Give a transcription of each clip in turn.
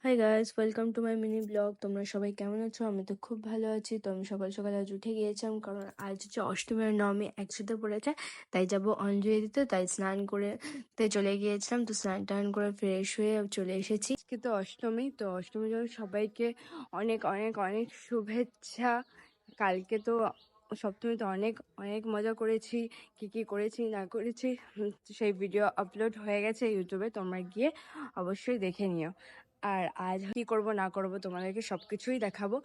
Hi guys, welcome to my mini blog. তোমরা সবাই কেমন আছো? আমি তো খুব ভালো আছি। তো আমি সকাল সকাল আজ উঠে গিয়েছিলাম, কারণ আজ হচ্ছে অষ্টমী আর নবমী একসাথে পড়েছে, তাই যাব অঞ্জলি দিতে। তাই স্নান করে চলে গিয়েছিলাম। তো স্নান টান করে ফ্রেশ হয়ে চলে এসেছি। আজকে তো অষ্টমী, তো অষ্টমীর জন্য সবাইকে অনেক অনেক অনেক শুভেচ্ছা। কালকে তো সপ্তমী, তো অনেক অনেক মজা করেছি। কি করেছি না করেছি সেই ভিডিও আপলোড হয়ে গেছে ইউটিউবে, তোমরা গিয়ে অবশ্যই দেখে নিও। আর আজ কি করব না করব তোমাদেরকে সবকিছুই দেখাবো।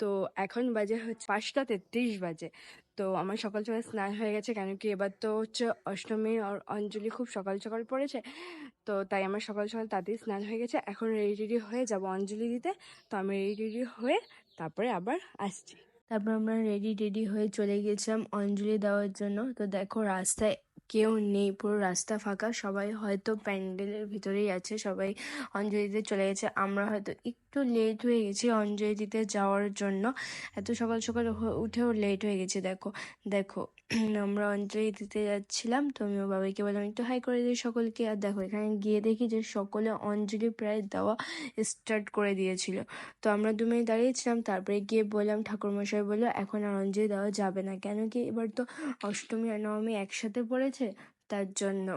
তো এখন বাজে হচ্ছে 5:33 বাজে। তো আমার সকাল সকাল স্নান হয়ে গেছে, কেন কি এবার তো হচ্ছে অষ্টমী আর অঞ্জলি খুব সকাল সকাল পড়েছে। তো তাই আমার সকাল সকাল তাড়াতাড়ি স্নান হয়ে গেছে। এখন রেডি হয়ে যাব অঞ্জলি দিতে। তো আমি রেডি হয়ে তারপরে আবার আসছি। তারপর আমরা রেডি হয়ে চলে গেছিলাম অঞ্জলি দেওয়ার জন্য। তো দেখো, রাস্তায় কেউ নেই, পুরো রাস্তা ফাঁকা। সবাই হয়তো প্যান্ডেলের ভিতরেই আছে, সবাই অঞ্জলি দিতে চলে গেছে। আমরা হয়তো একটু লেট হয়ে গেছি অঞ্জলি দিতে যাওয়ার জন্য। এত সকাল সকাল উঠেও লেট হয়ে গেছে। দেখো দেখো আমরা অঞ্জলি দিতে যাচ্ছিলাম। তো আমি ওর বাবাকে বললাম একটু হাই করে দিই সকলকে। আর দেখো, এখানে গিয়ে দেখি যে সকলে অঞ্জলি প্রায় দেওয়া স্টার্ট করে দিয়েছিল। তো আমরা 2 মিনিট দাঁড়িয়েছিলাম, তারপরে গিয়ে বললাম, ঠাকুরমশাই বললো এখন আর অঞ্জলি দেওয়া যাবে না, কেন কি এবার তো অষ্টমী আর নবমী একসাথে পড়েছে, তার জন্য।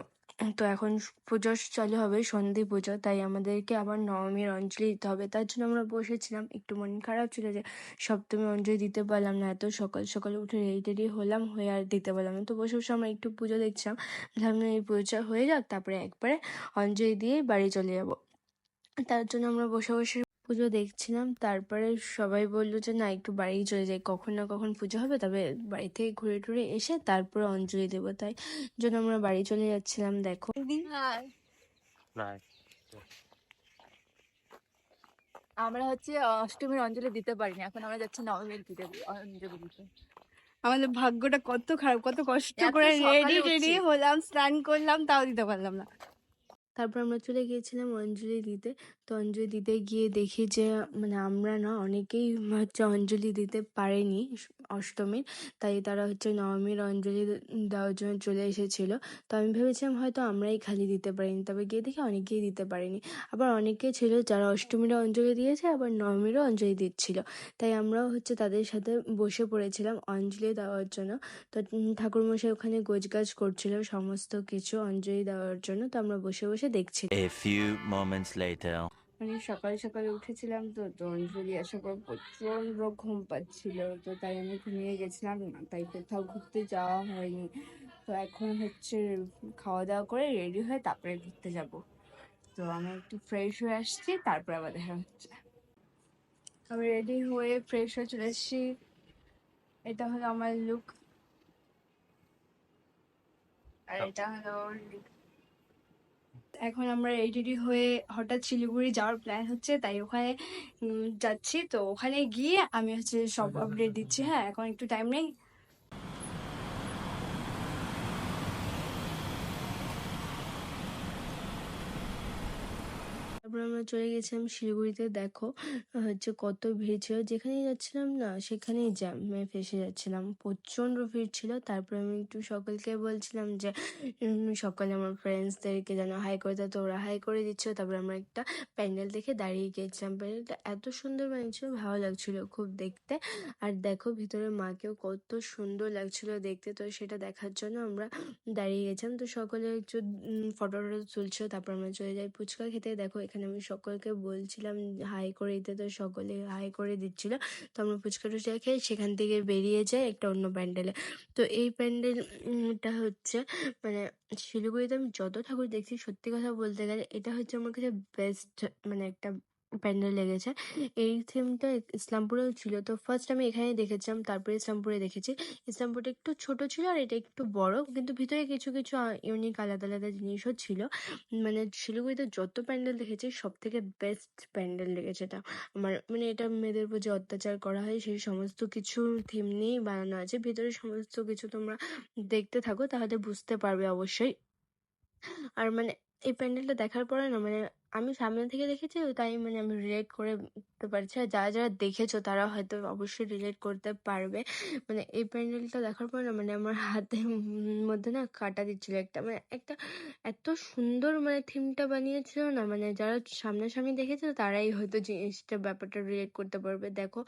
তো এখন পুজো চালু হবে, সন্ধি পুজো, তাই আমাদেরকে আবার নবমীর অঞ্জলি দিতে হবে। তার জন্য আমরা বসেছিলাম। একটু মন খারাপ ছিল যে সপ্তমী অঞ্জলি দিতে পারলাম না, এত সকাল সকাল উঠে রেডি হলাম, হয়ে আর দিতে পারলাম না। তো বসে বসে আমরা একটু পুজো দেখছিলাম। ভাবলাম এই পুজোটা হয়ে যাক, তারপরে একবারে অঞ্জলি দিয়ে বাড়ি চলে যাব। তার জন্য আমরা বসে বসে পুজো দেখছিলাম। তারপরে সবাই বললো যে না, একটু বাড়ি চলে যাই, কখন না কখন পুজো হবে, তবে বাড়ি থেকে ঘুরে টুরে এসে তারপরে অঞ্জলি দেবো। তাই জন্য আমরা বাড়ি চলে যাচ্ছিলাম। দেখো আমরা হচ্ছে অষ্টমীর অঞ্জলি দিতে পারিনি, এখন আমরা যাচ্ছি নবমীর অঞ্জলি দিতে। আমাদের ভাগ্যটা কত খারাপ, কত কষ্ট এত করে সকালে রেডি উঠছি। হলাম, স্নান করলাম, তাও দিতে পারলাম না। তারপর আমরা চলে গিয়েছিলাম অঞ্জলি দিতে। তো অঞ্জলি দিতে গিয়ে দেখি যে আমরা না অনেকেই হচ্ছে অঞ্জলি দিতে পারেনি অষ্টমীর, তাই তারা হচ্ছে নবমীর অঞ্জলি দেওয়ার জন্য চলে এসেছিল। তো আমি ভেবেছিলাম হয়তো আমরাই খালি দিতে পারিনি, তবে গিয়ে দেখি অনেকেই দিতে পারেনি। আবার অনেকে ছিল যারা অষ্টমীরও অঞ্জলি দিয়েছে, আবার নবমীরও অঞ্জলি দিচ্ছিল। তাই আমরাও হচ্ছে তাদের সাথে বসে পড়েছিলাম অঞ্জলি দেওয়ার জন্য। তো ঠাকুরমশাই ওখানে গোছগাছ করছিল সমস্ত কিছু অঞ্জলি দেওয়ার জন্য। তো আমরা বসে বসে দেখছি। A few moments later. সকাল সকালে উঠেছিলাম, তো অঞ্জলি আসার পর প্রচন্ড ঘুম পাচ্ছিল। তো তাই আমি ঘুমিয়ে গেছিলাম, তাই কোথাও ঘুরতে যাওয়া হয়নি। তো এখন হচ্ছে খাওয়া দাওয়া করে রেডি হয়ে তারপরে ঘুরতে যাব। তো আমি একটু ফ্রেশ হয়ে আসছি, তারপরে আবার দেখা হচ্ছে। আমি রেডি হয়ে ফ্রেশ হয়ে চলে এসেছি। এটা হলো আমার লুক, আর এটা হলো লুক। এখন আমরা রেডি হয়ে হঠাৎ শিলিগুড়ি যাওয়ার প্ল্যান হচ্ছে, তাই ওখানে যাচ্ছি। তো ওখানে গিয়ে আমি হচ্ছে সব আপডেট দিচ্ছি। হ্যাঁ, এখন একটু টাইম নেই। তারপর আমরা চলে গেছিলাম শিলিগুড়িতে। দেখো হচ্ছে কত ভিড় ছিল, যেখানেই যাচ্ছিলাম না সেখানেই জ্যামে ফেসে যাচ্ছিলাম, প্রচণ্ড ভিড় ছিল। তারপরে আমি একটু সকলকে বলছিলাম যে সকালে আমার ফ্রেন্ডসদেরকে যেন হাই করে দেয়, তো ওরা হাই করে দিচ্ছিল। তারপরে আমরা একটা প্যান্ডেল দেখে দাঁড়িয়ে গিয়েছিলাম। প্যান্ডেলটা এত সুন্দর বানিয়েছিল, ভালো লাগছিল খুব দেখতে। আর দেখো ভিতরে মাকেও কত সুন্দর লাগছিল দেখতে। তো সেটা দেখার জন্য আমরা দাঁড়িয়ে গেছিলাম। তো সকলে একটু ফটো টটো তুলছিল। তারপর আমরা চলে যাই ফুচকা খেতে। দেখো এখানে আমি সকলকে বলছিলাম হাই করে দিতে, তো সকলে হাই করে দিচ্ছিল। তো আমরা ফুচকা টুচকা খেয়ে সেখান থেকে বেরিয়ে যাই একটা অন্য প্যান্ডেলে। তো এই প্যান্ডেলটা হচ্ছে মানে শিলিগুড়িতে আমি যত ঠাকুর দেখছি, সত্যি কথা বলতে গেলে এটা হচ্ছে আমার কাছে বেস্ট একটা প্যান্ডেল লেগেছে। এই থিমটা ইসলামপুরেও ছিল। তো ফার্স্ট আমি এখানে দেখেছিলাম, তারপরে ইসলামপুরে দেখেছি। ইসলামপুরটা একটু ছোট ছিল আর এটা একটু বড়, কিন্তু ভিতরে কিছু কিছু ইউনিক আলাদা আলাদা জিনিসও ছিল। শিলিগুড়িতে যত প্যান্ডেল দেখেছি সব থেকে বেস্ট প্যান্ডেল লেগেছে এটা আমার। এটা মেয়েদের উপর যে অত্যাচার করা হয় সেই সমস্ত কিছু থিম নিয়েই বানানো আছে। ভিতরে সমস্ত কিছু তোমরা দেখতে থাকো, তাহলে বুঝতে পারবে অবশ্যই। আর এই প্যান্ডেলটা দেখার পরে না আমি সামনে থেকে দেখেছি তো তাই মানে আমি রিলেট করতে পারছি। আর যারা যারা দেখেছো তারা হয়তো অবশ্যই রিলেট করতে পারবে। মানে এই প্যান্ডেলটা দেখার পর না মানে আমার হাতের মধ্যে না কাঁটা দিচ্ছিল একটা, মানে একটা এত সুন্দর মানে থিমটা বানিয়েছিল না, মানে যারা সামনাসামনি দেখেছে তারাই হয়তো জিনিসটা ব্যাপারটা রিলেট করতে পারবে। দেখো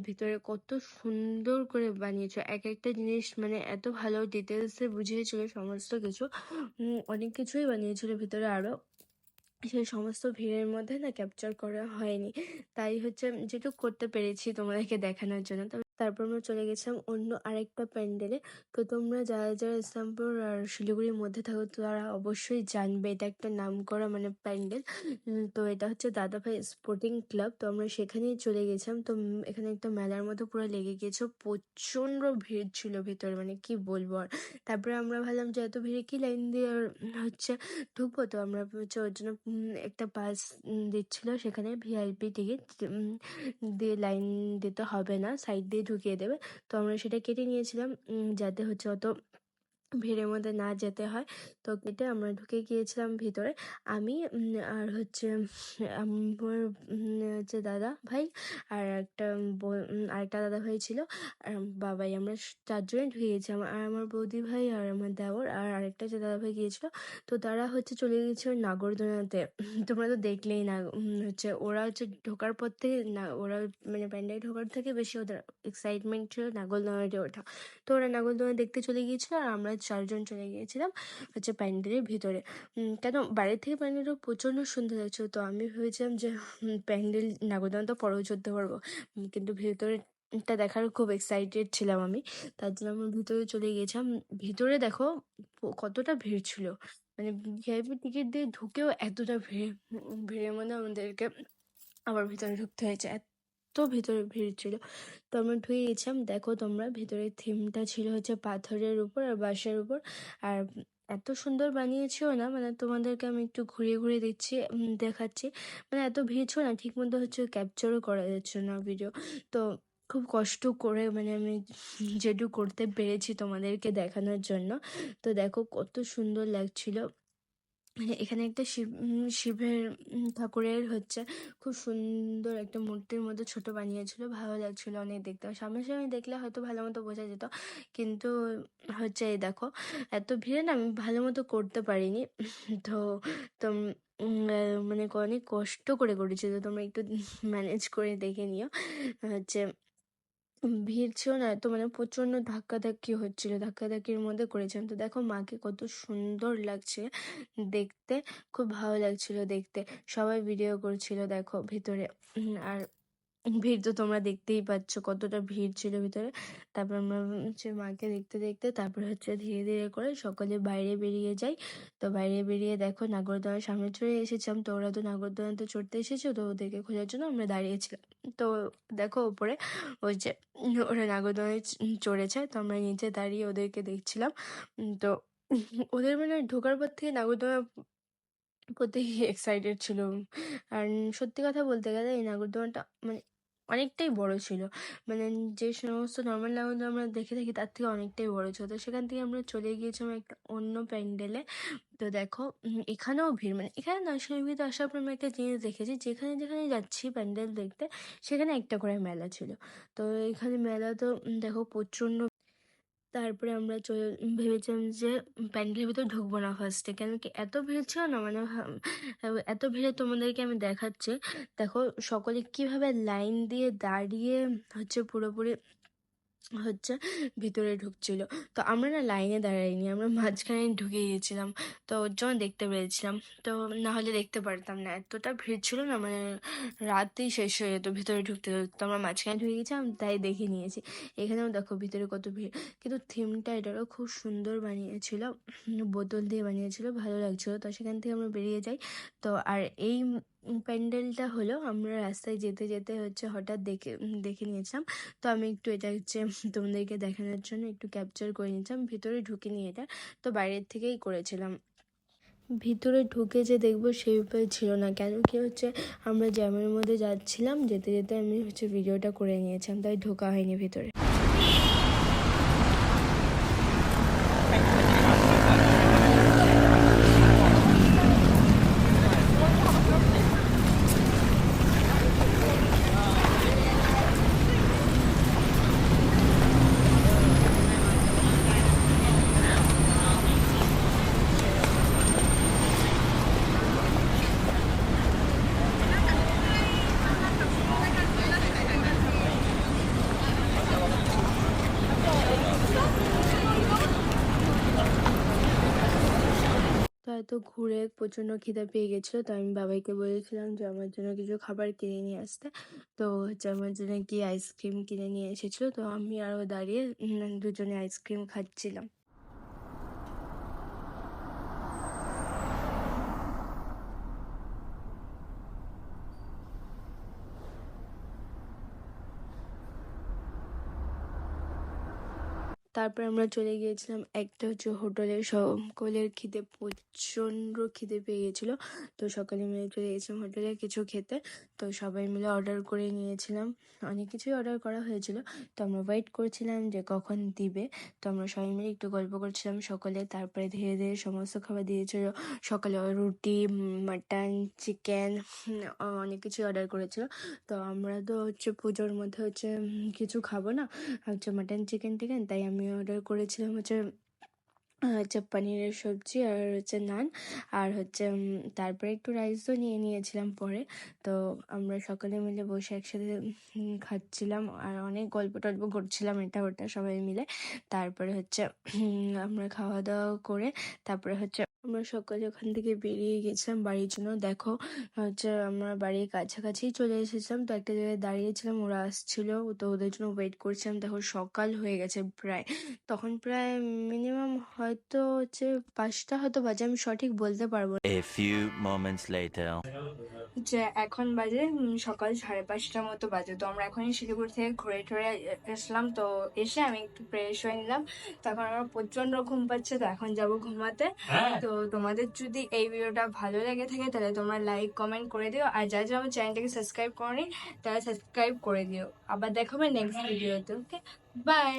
ভিতরে কত সুন্দর করে বানিয়েছে এক একটা জিনিস, মানে এত ভালো ডিটেলসে বুঝিয়েছিল সমস্ত কিছু। অনেক কিছুই বানিয়েছিল ভিতরে আরো, সেই সমস্ত ভিড়ের মধ্যে না ক্যাপচার করা হয়নি, তাই হচ্ছে যেটুকু করতে পেরেছি তোমাদেরকে দেখানোর জন্য। তারপর আমরা চলে গেছিলাম অন্য আরেকটা প্যান্ডেলে। তো তোমরা যারা যারা ইসলামপুর আর শিলিগুড়ির মধ্যে থাকো তারা অবশ্যই জানবে, এটা একটা নামকরা মানে প্যান্ডেল। তো এটা হচ্ছে দাদাভাই স্পোর্টিং ক্লাব। তো আমরা সেখানেই চলে গেছিলাম। তো এখানে একটা মেলার মতো পুরো লেগে গিয়েছে, প্রচণ্ড ভিড় ছিল ভিতরে, মানে কি বলবো আর। তারপরে আমরা ভাবলাম যে এত ভিড়ে কি লাইন দিয়ে আর হচ্ছে ঢুকবো, তো আমরা হচ্ছে ওর জন্য একটা পাস দিচ্ছিল সেখানে ভিআইপি টিকিট দিয়ে লাইন দিতে হবে না, সাইড দিয়ে ঢুকিয়ে দেবে। তো আমরা সেটা কেটে নিয়েছিলাম যাতে হচ্ছে অত ভিড়ের মধ্যে না যেতে হয়। তো কেটে আমরা ঢুকে গিয়েছিলাম ভিতরে। আমি আর হচ্ছে আমার হচ্ছে দাদা ভাই আর একটা আরেকটা দাদা ভাই ছিল আর বাবাই, আমরা চারজনে ঢুকে গেছিলাম। আর আমার বৌদি ভাই আর আমার দেওর আর আরেকটা যে দাদা ভাই গিয়েছিল, তো তারা হচ্ছে চলে গিয়েছিল নাগরদোলনাতে। তোমরা তো দেখলেই না, হচ্ছে ওরা হচ্ছে ঢোকার পর থেকে না, ওরা মানে প্যান্ডেলে ঢোকার থেকে বেশি ওদের এক্সাইটমেন্ট ছিল নাগরদোলনাতে ওঠা। তো ওরা নাগরদোলনা দেখতে চলে গিয়েছিল আর আমরা চারজন চলে গিয়েছিলাম হচ্ছে প্যান্ডেলের ভিতরে। কেন বাইরের থেকে প্যান্ডেলটা প্রচণ্ড সুন্দর লাগছিল, তো আমি ভেবেছিলাম যে প্যান্ডেল নাগরদোলনা তো পরেও চড়তে পারবো, কিন্তু ভেতরেটা দেখার খুব এক্সাইটেড ছিলাম আমি, তার জন্য আমরা ভিতরে চলে গিয়েছিলাম। ভিতরে দেখো কতটা ভিড় ছিল, মানে ভিআইপি টিকিট দিয়ে ঢুকেও এতটা ভিড়ের মধ্যে আমাদেরকে আবার ভিতরে ঢুকতে হয়েছে, এত ভিতরে ভিড় ছিল। তো আমরা ঢুকে গেছিলাম। দেখো তোমরা ভিতরের থিমটা ছিল হচ্ছে পাথরের উপর আর বাঁশের উপর, আর এত সুন্দর বানিয়েছিল না, মানে তোমাদেরকে আমি একটু ঘুরিয়ে ঘুরিয়ে দেখাচ্ছি। মানে এত ভিড় ছিল না, ঠিক মতো হচ্ছে ক্যাপচারও করা যাচ্ছে না ভিডিও। তো খুব কষ্ট করে মানে আমি যেটুকু করতে পেরেছি তোমাদেরকে দেখানোর জন্য। তো দেখো কত সুন্দর লাগছিল। মানে এখানে একটা শিবের ঠাকুরের হচ্ছে খুব সুন্দর একটা মূর্তির মধ্যে ছোট বানিয়েছিল, ভালো লাগছিল অনেক দেখতে। সামনাসামনি দেখলে হয়তো ভালো মতো বোঝা যেত, কিন্তু হচ্ছে এই দেখো এত ভিড়ে না আমি ভালো মতো করতে পারিনি। তো তো মানে অনেক কষ্ট করে করেছি, তো তোমরা একটু ম্যানেজ করে দেখে নিও। হচ্ছে ভিড় ছিল না তো, মানে প্রচণ্ড ধাক্কাধাক্কি হচ্ছিল, ধাক্কাধাক্কির মধ্যে করেছিলাম। তো দেখো মাকে কত সুন্দর লাগছে দেখতে, খুব ভালো লাগছিল দেখতে। সবাই ভিডিও করছিল দেখো ভিতরে। আর ভিড় তো তোমরা দেখতেই পাচ্ছ কতটা ভিড় ছিল ভিতরে। তারপর আমরা হচ্ছে মাকে দেখতে দেখতে তারপর হচ্ছে ধীরে ধীরে করে সকলে বাইরে বেরিয়ে যাই। তো বাইরে বেরিয়ে দেখো নাগরদোলার সামনে চলে এসেছিলাম। তো ওরা তো নাগরদোলাতে চড়তে এসেছে, তো ওদেরকে খোঁজার জন্য আমরা দাঁড়িয়েছিলাম। তো দেখো ওপরে ওই যে ওরা নাগরদোলায় চড়েছে, তো আমরা নিচে দাঁড়িয়ে ওদেরকে দেখছিলাম। তো ওদের মানে ঢোকার পর থেকে নাগরদোলা করতে এক্সাইটেড ছিল। আর সত্যি কথা বলতে গেলে এই নাগরদোলাটা মানে অনেকটাই বড় ছিল, মানে যে সমস্ত নর্মাল নাগরদোলা আমরা দেখে থাকি তার থেকে অনেকটাই বড় ছিল। তো সেখান থেকে আমরা চলে গিয়েছিলাম একটা অন্য প্যান্ডেলে। তো দেখো এখানেও ভিড়, মানে এখানে না শিলিগুড়িতে আসার পর আমি একটা জিনিস দেখেছি, যেখানে যেখানে যাচ্ছি প্যান্ডেল দেখতে সেখানে একটা করে মেলা ছিল। তো এখানে মেলা তো দেখো প্রচণ্ড। তারপরে আমরা ভেবেছিলাম যে প্যান্ডেলের ভিতর ঢুকবো না ফার্স্টে, কেন কি এত ভিড় ছিল না, মানে এত ভিড়ে তোমাদেরকে আমি দেখাচ্ছি। দেখো সকলে কিভাবে লাইন দিয়ে দাঁড়িয়ে হচ্ছে পুরোপুরি হচ্ছে ভিতরে ঢুকছিল। তো আমরা না লাইনে দাঁড়াইনি, আমরা মাঝখানে ঢুকে গিয়েছিলাম, তো ওর জন্য দেখতে পেরেছিলাম। তো না হলে দেখতে পারতাম না, এতটা ভিড় ছিল না, মানে রাতেই শেষ হয়ে যেত ভিতরে ঢুকতে ঢুকতে। তো আমরা মাঝখানে ঢুকে গেছিলাম তাই দেখে নিয়েছি। এখানেও দেখো ভিতরে কত ভিড়, কিন্তু থিমটা এটারও খুব সুন্দর বানিয়েছিল, বোতল দিয়ে বানিয়েছিল, ভালো লাগছিল। তো সেখান থেকে আমরা বেরিয়ে যাই। তো আর এই প্যান্ডেলটা হলো আমরা রাস্তায় যেতে যেতে হচ্ছে হঠাৎ দেখে নিয়েছিলাম। তো আমি একটু এটা হচ্ছে তোমাদেরকে দেখানোর জন্য একটু ক্যাপচার করে নিয়েছিলাম, ভিতরে ঢুকিনি এটা, তো বাইরের থেকেই করেছিলাম। ভিতরে ঢুকে যে দেখবো সেই উপায় ছিল না, কেন কি হচ্ছে আমরা জ্যামের মধ্যে যাচ্ছিলাম, যেতে যেতে আমি হচ্ছে ভিডিওটা করে নিয়েছিলাম, তাই ঢোকা হয়নি ভিতরে। তো ঘুরে প্রচণ্ড খিদে পেয়ে গেছিলো, তো আমি বাবাইকে বলেছিলাম যে আমার জন্য কিছু খাবার কিনে নিয়ে আসতে। তো হচ্ছে আমার জন্য কি আইসক্রিম কিনে নিয়ে এসেছিলো, তো আমি আরও দাঁড়িয়ে দুজনে আইসক্রিম খাচ্ছিলাম। তারপর আমরা চলে গিয়েছিলাম একটা হচ্ছে হোটেলে, সকলের প্রচণ্ড খিদে পেয়ে গেছিলো। তো সকালে মিলে চলে গেছিলাম হোটেলে কিছু খেতে। তো সবাই মিলে অর্ডার করে নিয়েছিলাম, অনেক কিছুই অর্ডার করা হয়েছিল। তো আমরা ওয়েট করছিলাম যে কখন দিবে। তো আমরা সবাই মিলে একটু গল্প করছিলাম সকলে। তারপরে ধীরে ধীরে সমস্ত খাবার দিয়েছিল। সকালে রুটি, মাটন, চিকেন, অনেক কিছুই অর্ডার করেছিল। তো আমরা তো হচ্ছে পুজোর মধ্যে হচ্ছে কিছু খাবো না, হচ্ছে মাটন চিকেন টিকেন, তাই আমি অর্ডার করেছিলাম হচ্ছে পনিরের সবজি আর হচ্ছে নান, আর হচ্ছে তারপরে একটু রাইসও নিয়ে নিয়েছিলাম পরে। তো আমরা সকলে মিলে বসে একসাথে খাচ্ছিলাম আর অনেক গল্প টল্প করছিলাম এটা ওটা সবাই মিলে। তারপরে হচ্ছে আমরা খাওয়া দাওয়া করে তারপরে হচ্ছে আমরা সকালে ওখান থেকে বেরিয়ে গেছিলাম বাড়ির জন্য। দেখো হচ্ছে আমরা বাড়ির কাছাকাছি চলে এসেছিলাম, তো একটা জায়গায় দাঁড়িয়েছিলাম, ওরা আসছিল, তো ওদের জন্য ওয়েট করছিলাম। দেখো সকাল হয়ে গেছে প্রায়, তখন প্রায় মিনিমাম হয়তো হচ্ছে 5টা হয়তো বাজে, আমি সঠিক বলতে পারবো না। A few moments later. যে এখন বাজে সকাল 5:30টার মতো বাজে। তো আমরা এখনই শিলিগুড়ি থেকে ঘুরে টুরে এসলাম। তো এসে আমি একটু ফ্রেশ হয়ে নিলাম। তখন আমার প্রচণ্ড ঘুম পাচ্ছে, তো এখন যাব ঘুমাতে। তো তোমাদের যদি এই ভিডিওটা ভালো লেগে থাকে তাহলে তোমরা লাইক কমেন্ট করে দিও, আর যারা যারা আমার চ্যানেলটাকে সাবস্ক্রাইব করনি তারা সাবস্ক্রাইব করে দিও। আবার দেখাবে নেক্সট ভিডিওতে। ওকে, বাই।